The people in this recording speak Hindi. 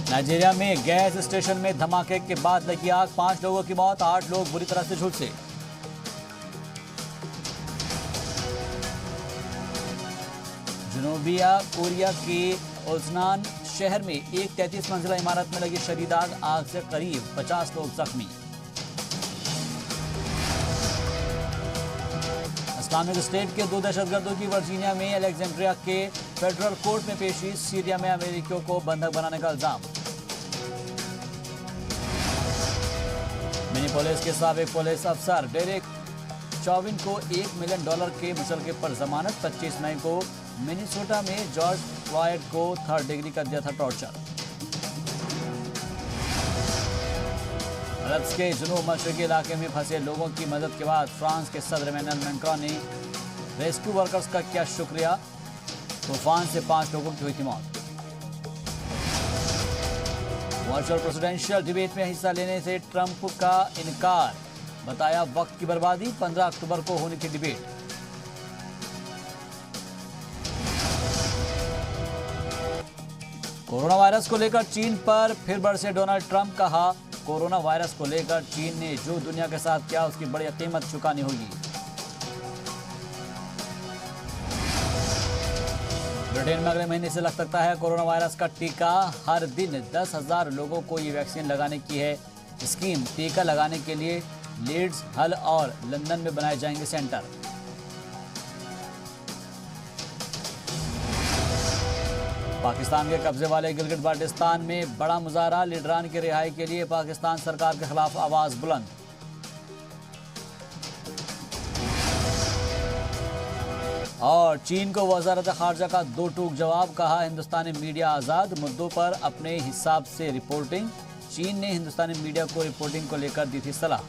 नाइजीरिया में गैस स्टेशन में धमाके के बाद लगी आग, 5 लोगों की मौत, 8 लोग बुरी तरह से झुलसे। जनूबी कोरिया के उल्सनान शहर में एक 33 मंजिला इमारत में लगी शदीद आग, आग से करीब 50 लोग जख्मी। इस्लामिक स्टेट के 2 दहशतगर्दों की वर्जीनिया में अलेक्जेंड्रिया के फेडरल कोर्ट में पेशी, सीरिया में अमेरिकियों को बंधक बनाने का इल्जाम। मिनीपोलिस के साबिक पुलिस अफसर डेरेक चौविन को $1 मिलियन के मुचलके पर जमानत। 25 मई को मिनीसोटा में जॉर्ज फ्लॉयड को 3rd डिग्री का दिया था टॉर्चर। अरब्स के जनूब मशरकी इलाके में फंसे लोगों की मदद के बाद फ्रांस के सदर इमैनुअल मैक्रोन ने रेस्क्यू वर्कर्स का किया शुक्रिया। तूफान से 5 लोगों की हुई थी मौत। वर्चुअल प्रेसिडेंशियल डिबेट में हिस्सा लेने से ट्रंप का इनकार, बताया वक्त की बर्बादी। 15 अक्टूबर को होनी थी डिबेट। कोरोना वायरस को लेकर चीन पर फिर बरसे डोनाल्ड ट्रंप, कहा कोरोना वायरस को लेकर चीन ने जो दुनिया के साथ किया उसकी बड़ी कीमत चुकानी होगी। ब्रिटेन में अगले महीने से लग सकता है कोरोना वायरस का टीका। हर दिन 10,000 लोगों को ये वैक्सीन लगाने की है स्कीम। टीका लगाने के लिए लीड्स, हल और लंदन में बनाए जाएंगे सेंटर। पाकिस्तान के कब्जे वाले गिलगित बाल्टिस्तान में बड़ा मुजाहरा, लीडरान की रिहाई के लिए पाकिस्तान सरकार के खिलाफ आवाज बुलंद। और चीन को वजारत खारजा का 2 टूक जवाब, कहा हिंदुस्तानी मीडिया आजाद, मुद्दों पर अपने हिसाब से रिपोर्टिंग। चीन ने हिंदुस्तानी मीडिया को रिपोर्टिंग को लेकर दी थी सलाह।